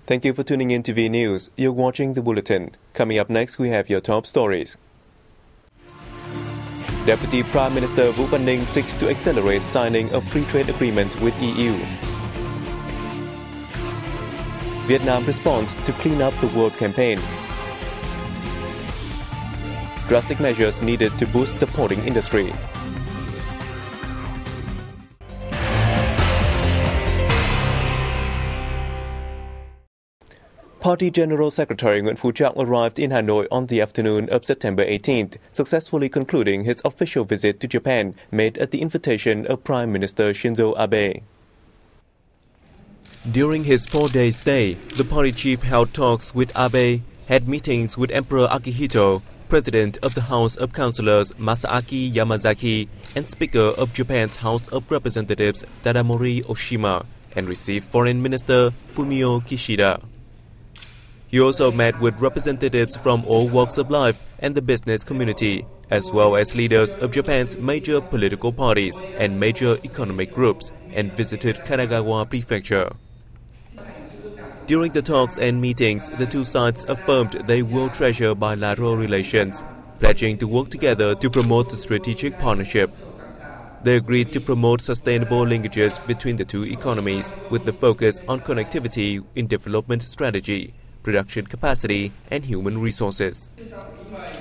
Thank you for tuning in to V News. You're watching the bulletin. Coming up next, we have your top stories. Deputy Prime Minister Nguyen seeks to accelerate signing of free trade agreement with EU. Vietnam responds to Clean Up the World campaign. Drastic measures needed to boost supporting industry. Party General Secretary Nguyen arrived in Hanoi on the afternoon of September 18th, successfully concluding his official visit to Japan made at the invitation of Prime Minister Shinzo Abe. During his 4-day stay, the party chief held talks with Abe, had meetings with Emperor Akihito, President of the House of Councillors Masaaki Yamazaki, and Speaker of Japan's House of Representatives Tadamori Oshima, and received Foreign Minister Fumio Kishida. He also met with representatives from all walks of life and the business community, as well as leaders of Japan's major political parties and major economic groups, and visited Kanagawa Prefecture. During the talks and meetings, the two sides affirmed they will treasure bilateral relations, pledging to work together to promote the strategic partnership. They agreed to promote sustainable linkages between the two economies, with the focus on connectivity in development strategy, production capacity, and human resources.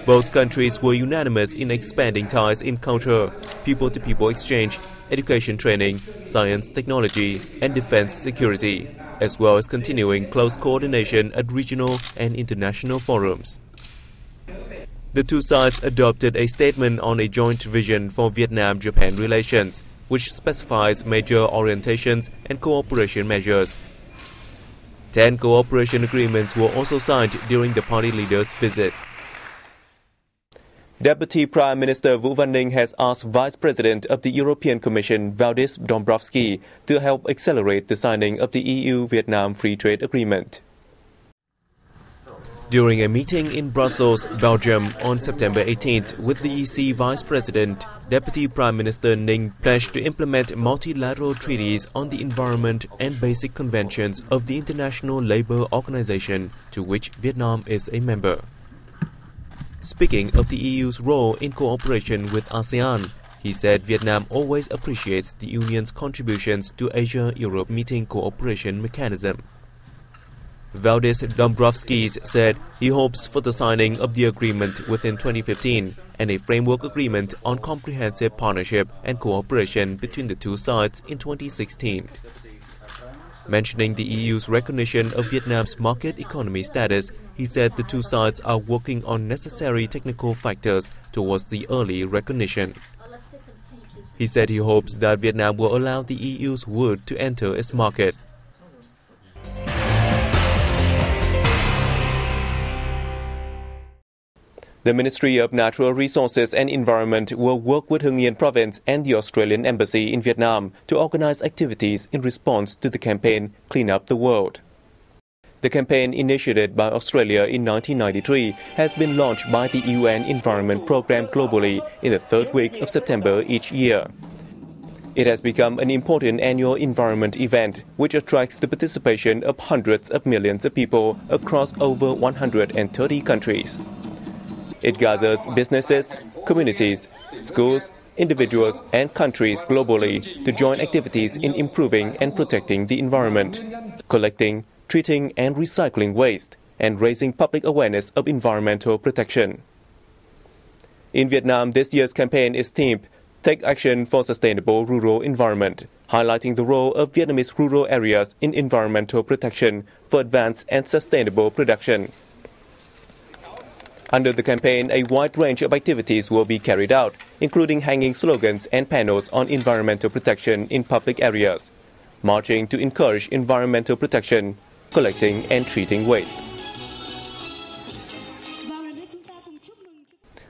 Both countries were unanimous in expanding ties in culture, people-to-people exchange, education training, science, technology, and defense security, as well as continuing close coordination at regional and international forums. The two sides adopted a statement on a joint vision for Vietnam-Japan relations, which specifies major orientations and cooperation measures. 10 cooperation agreements were also signed during the party leaders' visit. Deputy Prime Minister Nguyen has asked Vice President of the European Commission Valdis Dombrovskis to help accelerate the signing of the EU-Vietnam Free Trade Agreement. During a meeting in Brussels, Belgium, on September 18th with the EC Vice President, Deputy Prime Minister Nguyen pledged to implement multilateral treaties on the environment and basic conventions of the International Labour Organization, to which Vietnam is a member. Speaking of the EU's role in cooperation with ASEAN, he said Vietnam always appreciates the Union's contributions to Asia-Europe Meeting Cooperation Mechanism. Valdis Dombrovskis said he hopes for the signing of the agreement within 2015 and a framework agreement on comprehensive partnership and cooperation between the two sides in 2016. Mentioning the EU's recognition of Vietnam's market economy status, he said the two sides are working on necessary technical factors towards the early recognition. He said he hopes that Vietnam will allow the EU's wood to enter its market. The Ministry of Natural Resources and Environment will work with Nguyen Province and the Australian Embassy in Vietnam to organize activities in response to the campaign Clean Up the World. The campaign, initiated by Australia in 1993, has been launched by the UN Environment Programme globally in the third week of September each year. It has become an important annual environment event, which attracts the participation of hundreds of millions of people across over 130 countries. It gathers businesses, communities, schools, individuals, and countries globally to join activities in improving and protecting the environment, collecting, treating, and recycling waste, and raising public awareness of environmental protection. In Vietnam, this year's campaign is themed Take Action for Sustainable Rural Environment, highlighting the role of Vietnamese rural areas in environmental protection for advanced and sustainable production. Under the campaign, a wide range of activities will be carried out, including hanging slogans and panels on environmental protection in public areas, marching to encourage environmental protection, collecting and treating waste.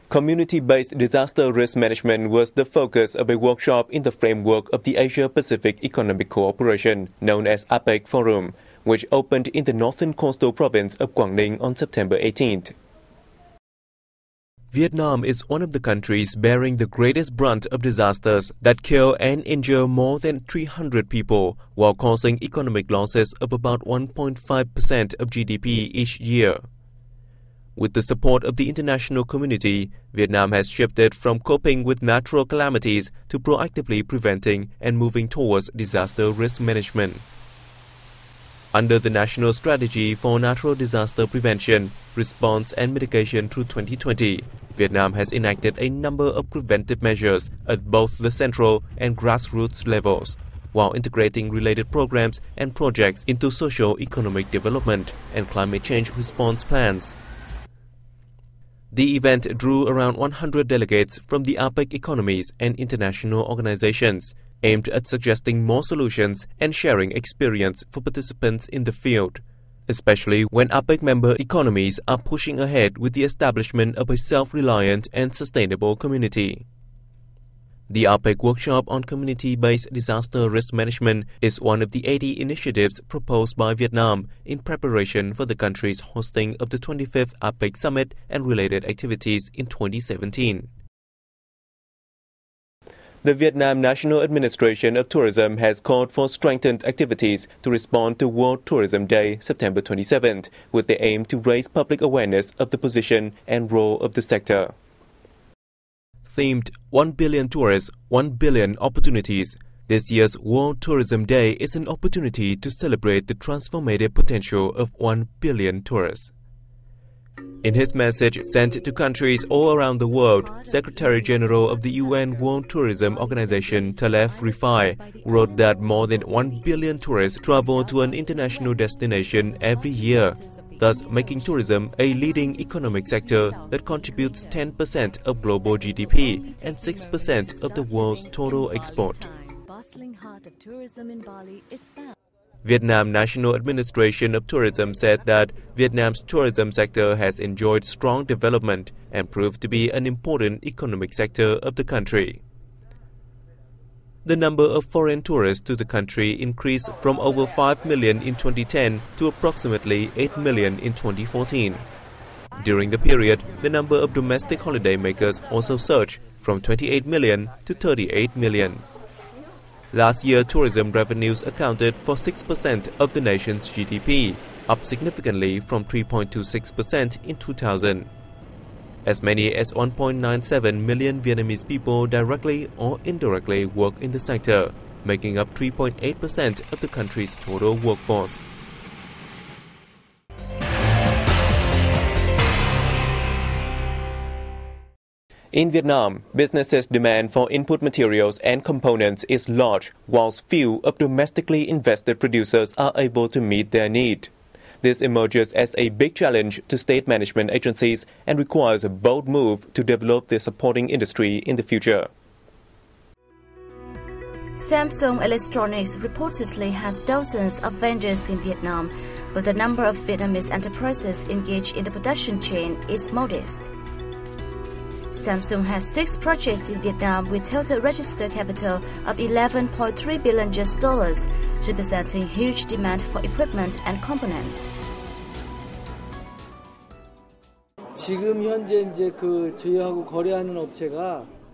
Community-based disaster risk management was the focus of a workshop in the framework of the Asia-Pacific Economic Cooperation, known as APEC Forum, which opened in the northern coastal province of Quảng Ninh on September 18th. Vietnam is one of the countries bearing the greatest brunt of disasters that kill and injure more than 300 people while causing economic losses of about 1.5% of GDP each year. With the support of the international community, Vietnam has shifted from coping with natural calamities to proactively preventing and moving towards disaster risk management. Under the National Strategy for Natural Disaster Prevention, Response and Mitigation through 2020, Vietnam has enacted a number of preventive measures at both the central and grassroots levels, while integrating related programs and projects into socio-economic development and climate change response plans. The event drew around 100 delegates from the APEC economies and international organizations, aimed at suggesting more solutions and sharing experience for participants in the field, especially when APEC member economies are pushing ahead with the establishment of a self-reliant and sustainable community. The APEC workshop on community-based disaster risk management is one of the 80 initiatives proposed by Vietnam in preparation for the country's hosting of the 25th APEC Summit and related activities in 2017. The Vietnam National Administration of Tourism has called for strengthened activities to respond to World Tourism Day, September 27th, with the aim to raise public awareness of the position and role of the sector. Themed 1 billion tourists, 1 billion opportunities, this year's World Tourism Day is an opportunity to celebrate the transformative potential of 1 billion tourists. In his message sent to countries all around the world, Secretary-General of the UN World Tourism Organization Talef Rifai wrote that more than 1 billion tourists travel to an international destination every year, thus making tourism a leading economic sector that contributes 10% of global GDP and 6% of the world's total export. Vietnam National Administration of Tourism said that Vietnam's tourism sector has enjoyed strong development and proved to be an important economic sector of the country. The number of foreign tourists to the country increased from over 5 million in 2010 to approximately 8 million in 2014. During the period, the number of domestic holidaymakers also surged from 28 million to 38 million. Last year, tourism revenues accounted for 6% of the nation's GDP, up significantly from 3.26% in 2000. As many as 1.97 million Vietnamese people directly or indirectly work in the sector, making up 3.8% of the country's total workforce. In Vietnam, businesses' demand for input materials and components is large, whilst few of domestically invested producers are able to meet their need. This emerges as a big challenge to state management agencies and requires a bold move to develop the supporting industry in the future. Samsung Electronics reportedly has dozens of vendors in Vietnam, but the number of Vietnamese enterprises engaged in the production chain is modest. Samsung has 6 projects in Vietnam with total registered capital of $11.3 billion, representing huge demand for equipment and components.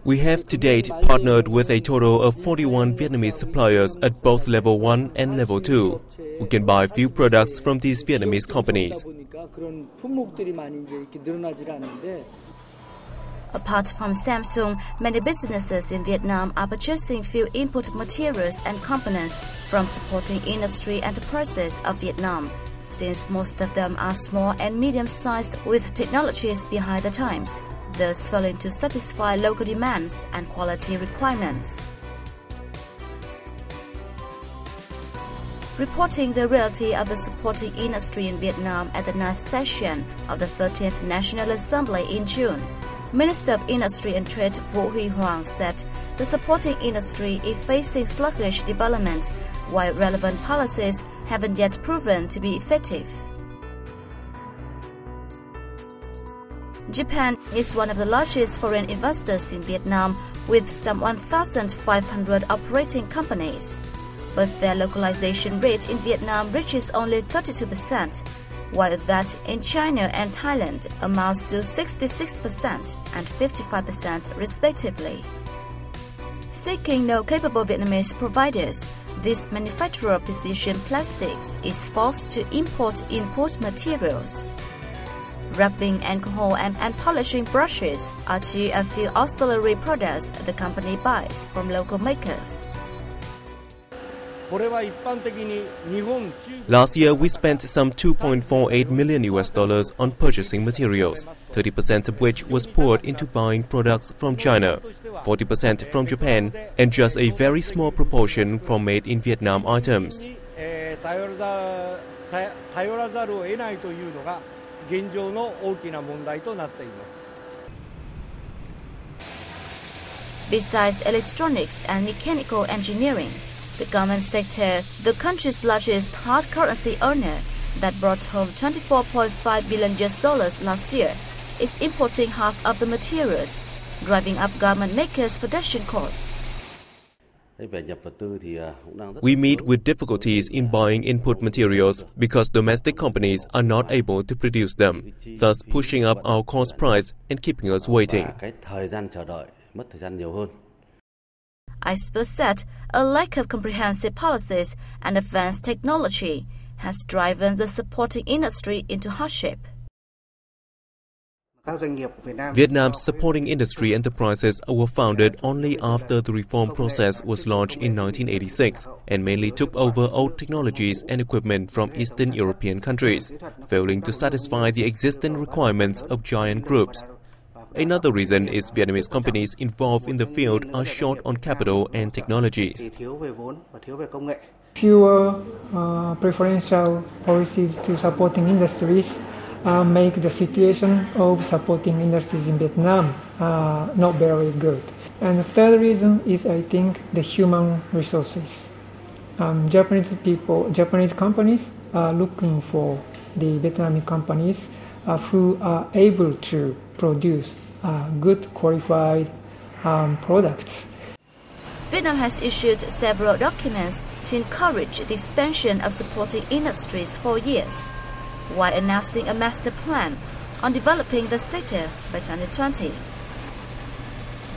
We have to date partnered with a total of 41 Vietnamese suppliers at both level 1 and level 2. We can buy few products from these Vietnamese companies. Apart from Samsung, many businesses in Vietnam are purchasing few input materials and components from supporting industry enterprises of Vietnam, since most of them are small and medium-sized with technologies behind the times, thus failing to satisfy local demands and quality requirements. Reporting the reality of the supporting industry in Vietnam at the 9th session of the 13th National Assembly in June, Minister of Industry and Trade Vũ Huy Hoàng said the supporting industry is facing sluggish development, while relevant policies haven't yet proven to be effective. Japan is one of the largest foreign investors in Vietnam, with some 1,500 operating companies. But their localization rate in Vietnam reaches only 32%, while that in China and Thailand amounts to 66% and 55% respectively. Seeking no capable Vietnamese providers, this manufacturer Precision Plastics is forced to import input materials. Wrapping alcohol and polishing brushes are two a few auxiliary products the company buys from local makers. Last year, we spent some $2.48 million on purchasing materials, 30% of which was poured into buying products from China, 40% from Japan, and just a very small proportion from made in Vietnam items. Besides electronics and mechanical engineering, the government sector, the country's largest hard currency earner that brought home $24.5 billion last year, is importing half of the materials, driving up garment makers' production costs. We meet with difficulties in buying input materials because domestic companies are not able to produce them, thus pushing up our cost price and keeping us waiting. I suppose that a lack of comprehensive policies and advanced technology has driven the supporting industry into hardship. Vietnam's supporting industry enterprises were founded only after the reform process was launched in 1986 and mainly took over old technologies and equipment from Eastern European countries, failing to satisfy the existing requirements of giant groups. Another reason is Vietnamese companies involved in the field are short on capital and technologies. Fewer preferential policies to supporting industries make the situation of supporting industries in Vietnam not very good. And the third reason is, I think, the human resources. Japanese companies are looking for the Vietnamese companies who are able to produce good qualified products. Vietnam has issued several documents to encourage the expansion of supporting industries for years, while announcing a master plan on developing the sector by 2020.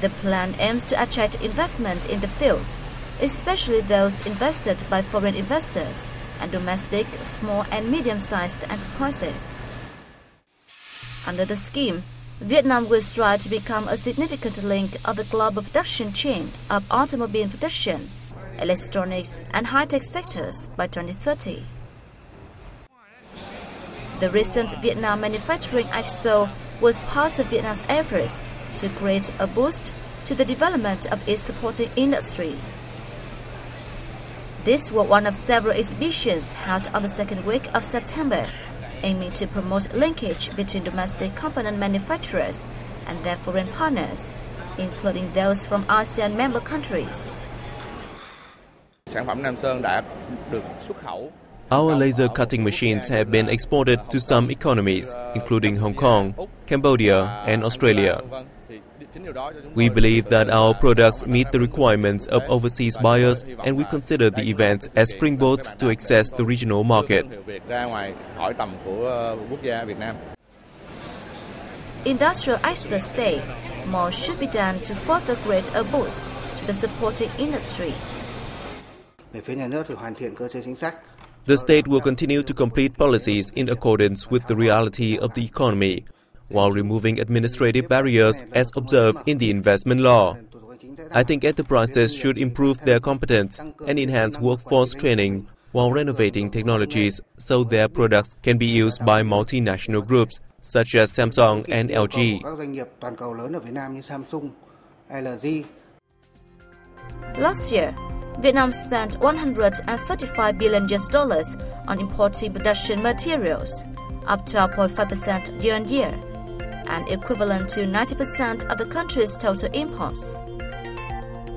The plan aims to attract investment in the field, especially those invested by foreign investors and domestic small and medium-sized enterprises. Under the scheme, Vietnam will strive to become a significant link of the global production chain of automobile production, electronics and high-tech sectors by 2030. The recent Vietnam Manufacturing Expo was part of Vietnam's efforts to create a boost to the development of its supporting industry. This was one of several exhibitions held on the second week of September, aiming to promote linkage between domestic component manufacturers and their foreign partners, including those from ASEAN member countries. Our laser cutting machines have been exported to some economies, including Hong Kong, Cambodia, and Australia. We believe that our products meet the requirements of overseas buyers, and we consider the events as springboards to access the regional market. Industrial experts say more should be done to further create a boost to the supporting industry. The state will continue to complete policies in accordance with the reality of the economy, while removing administrative barriers as observed in the investment law. I think enterprises should improve their competence and enhance workforce training while renovating technologies so their products can be used by multinational groups such as Samsung and LG. Last year, Vietnam spent $135 billion on importing production materials, up 12.5% year-on-year, and equivalent to 90% of the country's total imports.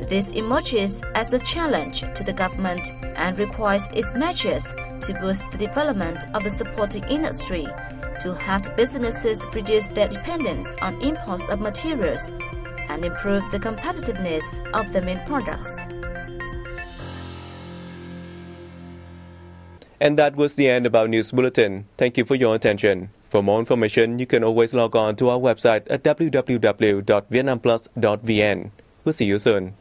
This emerges as a challenge to the government and requires its measures to boost the development of the supporting industry to help businesses reduce their dependence on imports of materials and improve the competitiveness of the main products. And that was the end of our news bulletin. Thank you for your attention. For more information, you can always log on to our website at www.vietnamplus.vn. We'll see you soon.